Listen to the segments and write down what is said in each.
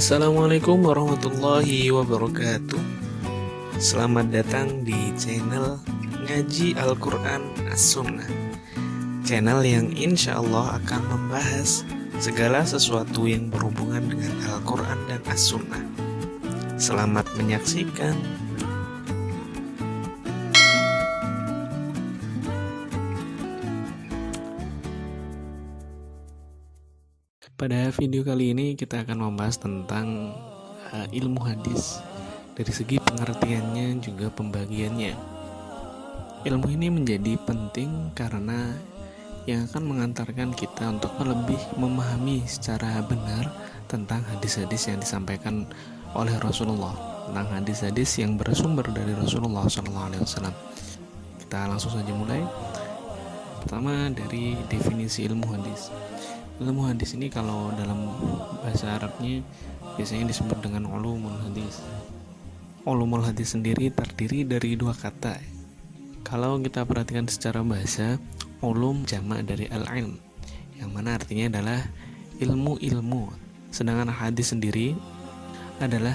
Assalamualaikum warahmatullahi wabarakatuh. Selamat datang di channel Ngaji Al-Quran As-Sunnah, channel yang insya Allah akan membahas segala sesuatu yang berhubungan dengan Al-Quran dan As-Sunnah. Selamat menyaksikan. Pada video kali ini kita akan membahas tentang ilmu hadis dari segi pengertiannya juga pembagiannya. Ilmu ini menjadi penting karena yang akan mengantarkan kita untuk lebih memahami secara benar tentang hadis-hadis yang disampaikan oleh Rasulullah, tentang hadis-hadis yang bersumber dari Rasulullah SAW. Kita langsung saja mulai. Pertama dari definisi ilmu hadis. Ilmu hadis ini kalau dalam bahasa Arabnya biasanya disebut dengan ulumul hadis. Ulumul hadis sendiri terdiri dari dua kata. Kalau kita perhatikan secara bahasa, ulum jamak dari al-ilm, yang mana artinya adalah ilmu-ilmu. Sedangkan hadis sendiri adalah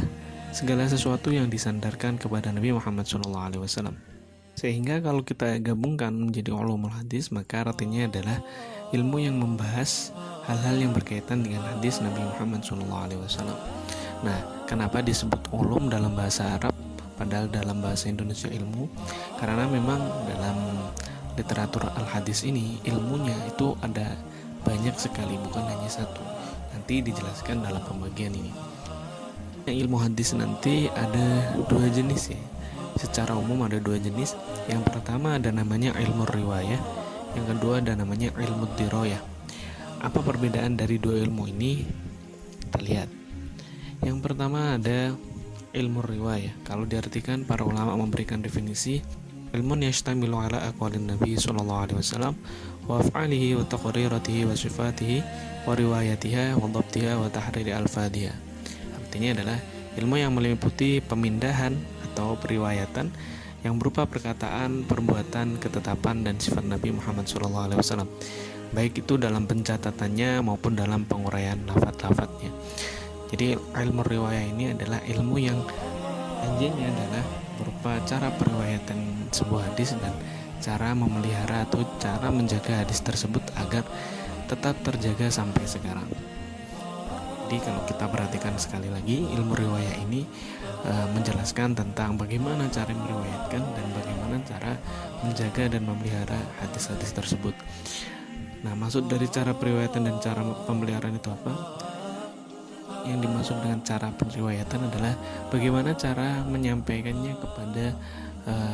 segala sesuatu yang disandarkan kepada Nabi Muhammad SAW. Sehingga kalau kita gabungkan menjadi ulumul hadis, maka artinya adalah ilmu yang membahas hal-hal yang berkaitan dengan hadis Nabi Muhammad SAW. Nah, kenapa disebut ulum dalam bahasa Arab padahal dalam bahasa Indonesia ilmu? Karena memang dalam literatur al-hadis ini ilmunya itu ada banyak sekali, bukan hanya satu. Nanti dijelaskan dalam pembagian ini. Ilmu hadis nanti ada dua jenis ya. Secara umum ada dua jenis. Yang pertama ada namanya ilmu riwayah, yang kedua ada namanya ilmu dirayah. Apa perbedaan dari dua ilmu ini? Kita lihat. Yang pertama ada ilmu riwayah. Kalau diartikan, para ulama memberikan definisi ilmun yashtamilu ala aqwalin Nabi sallallahu alaihi wasallam wa af'alihi wa taqriratihi wa sifatihi wa riwayatiha wa dhabtiha wa tahriri alfadhiha. Artinya adalah ilmu yang meliputi pemindahan atau periwayatan yang berupa perkataan, perbuatan, ketetapan dan sifat Nabi Muhammad SAW, baik itu dalam pencatatannya maupun dalam penguraian lafaz-lafaznya. Jadi ilmu riwayah ini adalah ilmu yang anjingnya adalah berupa cara periwayatan sebuah hadis dan cara memelihara atau cara menjaga hadis tersebut agar tetap terjaga sampai sekarang. Jadi kalau kita perhatikan sekali lagi, ilmu riwayah ini menjelaskan tentang bagaimana cara meriwayatkan dan bagaimana cara menjaga dan memelihara hadis-hadis tersebut. Nah, maksud dari cara periwayatan dan cara pemeliharaan itu apa? Yang dimaksud dengan cara periwayatan adalah bagaimana cara menyampaikannya kepada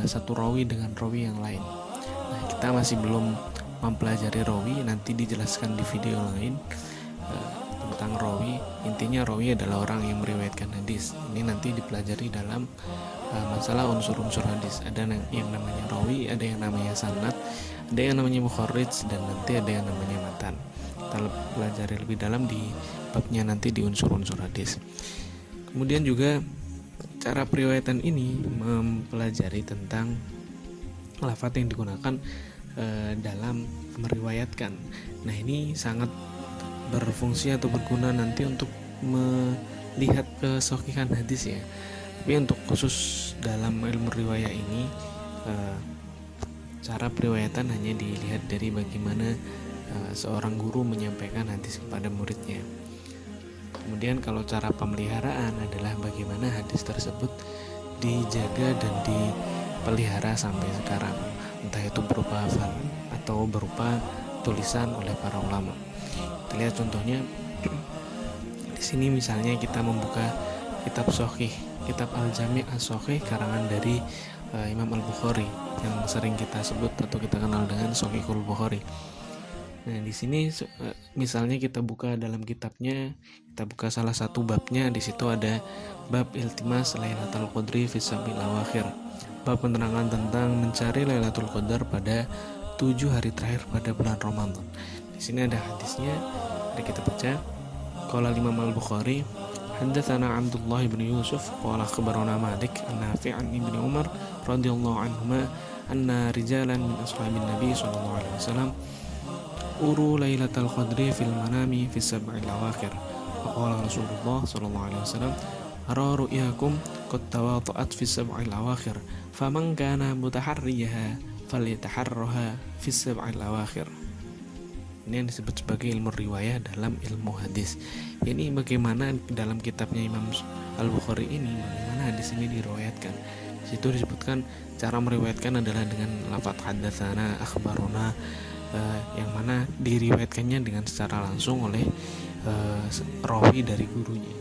satu rawi dengan rawi yang lain. Nah, kita masih belum mempelajari rawi, nanti dijelaskan di video lain tentang rawi. Intinya rawi adalah orang yang meriwayatkan hadis. Ini nanti dipelajari dalam masalah unsur-unsur hadis. Ada yang namanya rawi, ada yang namanya sanad, ada yang namanya mukharrij, dan nanti ada yang namanya matan. Kita pelajari lebih dalam di babnya nanti di unsur-unsur hadis. Kemudian juga cara periwayatan ini mempelajari tentang lafaz yang digunakan dalam meriwayatkan. Nah, ini sangat berfungsi atau berguna nanti untuk melihat kesohihan hadis ya. Tapi untuk khusus dalam ilmu riwayah ini, cara periwayatan hanya dilihat dari bagaimana seorang guru menyampaikan hadis kepada muridnya. Kemudian kalau cara pemeliharaan adalah bagaimana hadis tersebut dijaga dan dipelihara sampai sekarang, entah itu berupa hafal atau berupa tulisan oleh para ulama. Kita lihat contohnya di sini. Misalnya kita membuka kitab Shahih, kitab Al-Jami' As-Shahih karangan dari Imam Al-Bukhari yang sering kita sebut atau kita kenal dengan Shahihul Bukhari. Nah, di sini misalnya kita buka dalam kitabnya, kita buka salah satu babnya, di situ ada bab iltimas Lailatul Qadri fi sabil awakhir. Bab penerangan tentang mencari Lailatul Qadar pada 7 hari terakhir pada bulan Ramadan. Di sini ada hadisnya, mari kita baca. Qala Imam Al-Bukhari, haddatsana Abdullah bin Yusuf qala akhbarana Malik an-Nafi' an Ibnu Umar radhiyallahu anhuma anna rijalan min ashabin Nabi sallallahu alaihi wasallam uru Lailatul Qadri fil manami fi sab'il awakhir Qala Rasulullah sallallahu alaihi wasallam, "Ara ru'yakum qad tawada'at fi sab'il awakhir, faman kana mutaharriyaha falyataharraha fi sab'il awakhir." Ini yang disebut sebagai ilmu riwayah dalam ilmu hadis. Ini bagaimana dalam kitabnya Imam Al-Bukhari ini, bagaimana hadis ini diriwayatkan. Di situ disebutkan cara meriwayatkan adalah dengan lafaz hadatsana, akhbarona, yang mana diriwayatkannya dengan secara langsung oleh rawi dari gurunya,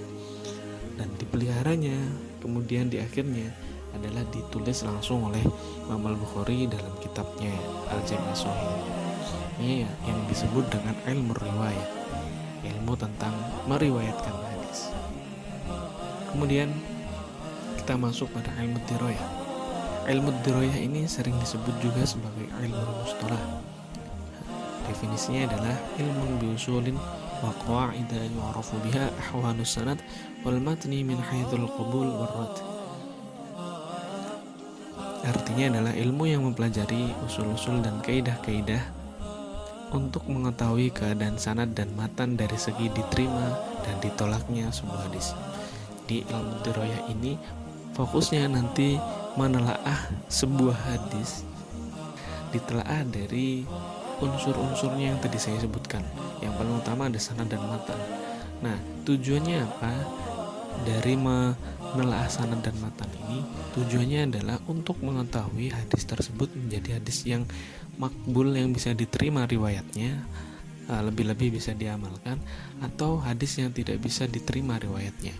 dan dipeliharanya kemudian di akhirnya adalah ditulis langsung oleh Imam Al-Bukhari dalam kitabnya Al-Jami' Shahih. Ini yang disebut dengan ilmu riwayat, ilmu tentang meriwayatkan hadis. Kemudian kita masuk pada ilmu dirayah. Ilmu dirayah ini sering disebut juga sebagai ilmu mustalah. Definisinya adalah ilmu biusulin wa qawa'ida yu'rafu biha ahwalus sanad wal matni min haitsul qabul war rad. Artinya adalah ilmu yang mempelajari usul-usul dan kaidah-kaidah untuk mengetahui keadaan sanad dan matan dari segi diterima dan ditolaknya sebuah hadis. Di ilmu dirayah ini fokusnya nanti menelaah sebuah hadis, ditelaah dari unsur-unsurnya yang tadi saya sebutkan. Yang paling utama ada sanad dan matan. Nah, tujuannya apa? Dari menelaah sanad dan matan ini, tujuannya adalah untuk mengetahui hadis tersebut menjadi hadis yang makbul, yang bisa diterima riwayatnya, lebih-lebih bisa diamalkan, atau hadis yang tidak bisa diterima riwayatnya,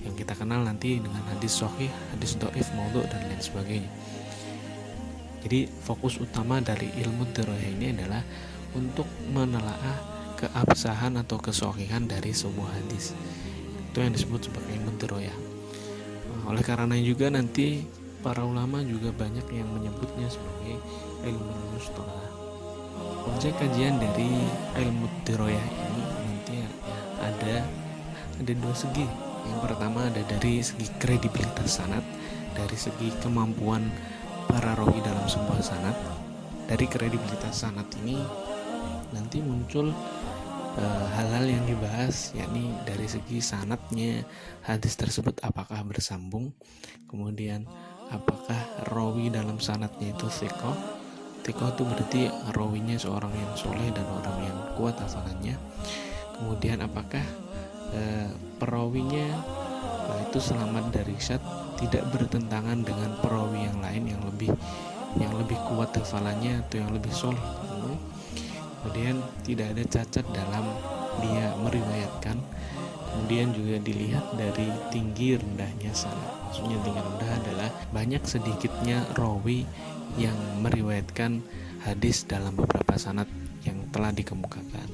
yang kita kenal nanti dengan hadis sahih, hadis dhaif, maudhu, dan lain sebagainya. Jadi fokus utama dari ilmu dirayah ini adalah untuk menelaah keabsahan atau kesahihan dari sebuah hadis. Itu yang disebut sebagai ilmu dirayah. Oleh karena juga nanti para ulama juga banyak yang menyebutnya sebagai ilmu mustalah. Objek kajian dari ilmu dirayah ini nanti ada dua segi. Yang pertama ada dari segi kredibilitas sanad, dari segi kemampuan para rawi dalam sebuah sanad. Dari kredibilitas sanad ini nanti muncul hal-hal yang dibahas, yakni dari segi sanadnya hadis tersebut apakah bersambung, kemudian apakah rawi dalam sanadnya itu thiqah. Thiqah itu berarti rawinya seorang yang soleh dan orang yang kuat hafalannya. Kemudian apakah perawinya itu selamat dari syad, tidak bertentangan dengan perawi yang lain yang lebih kuat hafalannya atau yang lebih soleh. Kemudian tidak ada cacat dalam dia meriwayatkan. Kemudian juga dilihat dari tinggi rendahnya sanad. Maksudnya tinggi rendah adalah banyak sedikitnya rawi yang meriwayatkan hadis dalam beberapa sanad yang telah dikemukakan.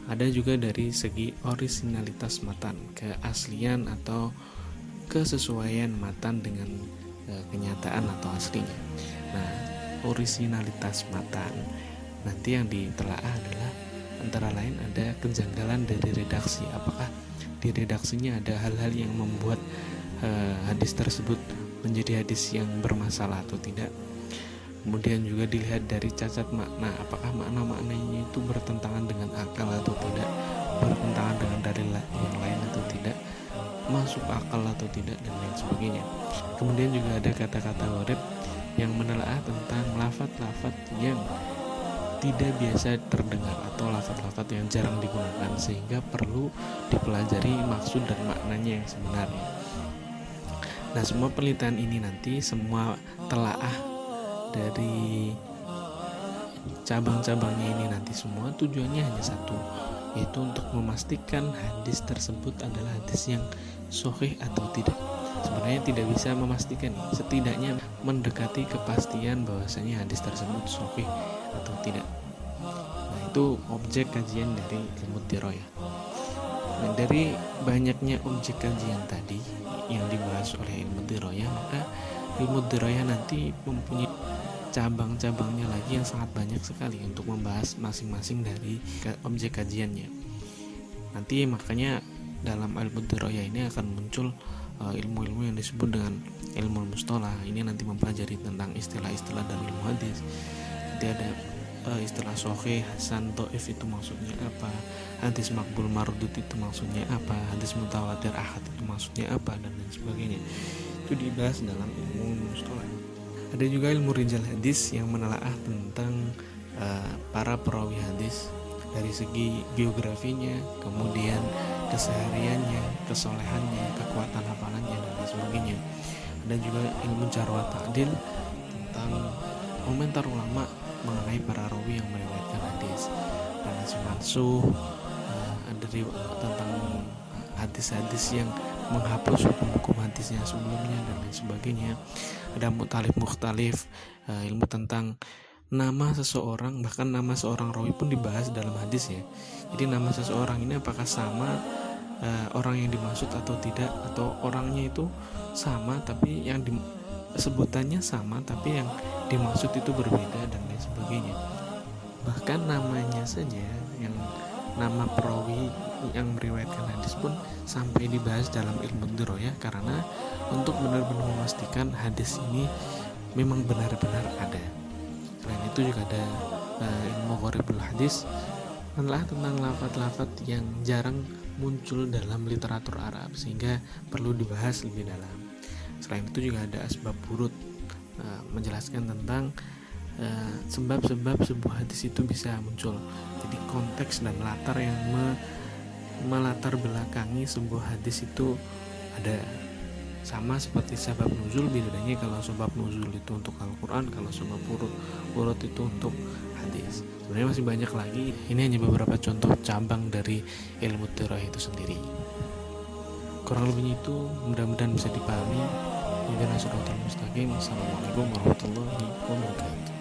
Ada juga dari segi orisinalitas matan, keaslian atau kesesuaian matan dengan kenyataan atau aslinya. Nah, orisinalitas matan nanti yang ditelaah adalah antara lain ada kejanggalan dari redaksi. Apakah di redaksinya ada hal-hal yang membuat hadis tersebut menjadi hadis yang bermasalah atau tidak. Kemudian juga dilihat dari cacat makna, apakah makna-maknanya itu bertentangan dengan akal atau tidak, bertentangan dengan dalil yang lain atau tidak, masuk akal atau tidak, dan lain sebagainya. Kemudian juga ada kata-kata gharib yang menelaah tentang lafaz-lafaz yang tidak biasa terdengar atau lafaz-lafaz yang jarang digunakan, sehingga perlu dipelajari maksud dan maknanya yang sebenarnya. Nah, semua penelitian ini nanti, semua telaah dari cabang-cabangnya ini nanti semua tujuannya hanya satu, yaitu untuk memastikan hadis tersebut adalah hadis yang sahih atau tidak. Sebenarnya tidak bisa memastikan, setidaknya mendekati kepastian bahwasanya hadis tersebut sahih atau tidak. Nah, itu objek kajian dari ilmu dirayah. Nah, dari banyaknya objek kajian tadi yang dibahas oleh ilmu dirayah, maka ilmu dirayah nanti mempunyai cabang-cabangnya lagi yang sangat banyak sekali untuk membahas masing-masing dari objek kajiannya. Nanti makanya dalam ilmu dirayah ini akan muncul ilmu-ilmu yang disebut dengan ilmu mustalah. Ini nanti mempelajari tentang istilah-istilah dari ilmu hadis. Nanti ada istilah sahih, hasan, dhaif itu maksudnya apa, hadis makbul mardud itu maksudnya apa, hadis mutawatir ahad itu maksudnya apa, dan lain sebagainya. Itu dibahas dalam ilmu mustalah. Ada juga ilmu rijal hadis yang menelaah tentang para perawi hadis dari segi biografinya, kemudian kesehariannya, kesolehannya, kekuatan hafalannya, dan lain sebagainya. Ada juga ilmu jarh wa ta'dil tentang komentar ulama mengenai para rawi yang meriwayatkan hadis, dan mansuh, ada tentang hadis-hadis yang menghapus hukum-hukum hadisnya sebelumnya, dan lain sebagainya. Ada mukhtalif mukhtalif, ilmu tentang nama seseorang, bahkan nama seorang rawi pun dibahas dalam hadis ya. Jadi nama seseorang ini apakah sama orang yang dimaksud atau tidak, atau orangnya itu sama tapi yang sebutannya sama tapi yang dimaksud itu berbeda, dan lain sebagainya. Bahkan namanya saja, yang nama perawi yang meriwayatkan hadis pun sampai dibahas dalam ilmu diroyah, karena untuk benar-benar memastikan hadis ini memang benar-benar ada. Selain itu juga ada ilmu gharibul hadis, adalah tentang lafaz-lafaz yang jarang muncul dalam literatur Arab sehingga perlu dibahas lebih dalam. Selain itu juga ada asbab wurud, menjelaskan tentang sebab-sebab sebuah hadis itu bisa muncul. Jadi konteks dan latar yang melatar belakangi sebuah hadis itu ada. Sama seperti sebab nuzul, bedanya kalau sebab nuzul itu untuk Al-Quran, kalau sebab wurud itu untuk hadis. Sebenarnya masih banyak lagi, ini hanya beberapa contoh cabang dari ilmu dirayah itu sendiri. Kurang lebihnya itu mudah-mudahan bisa dipahami. Wassalamualaikum warahmatullahi wabarakatuh.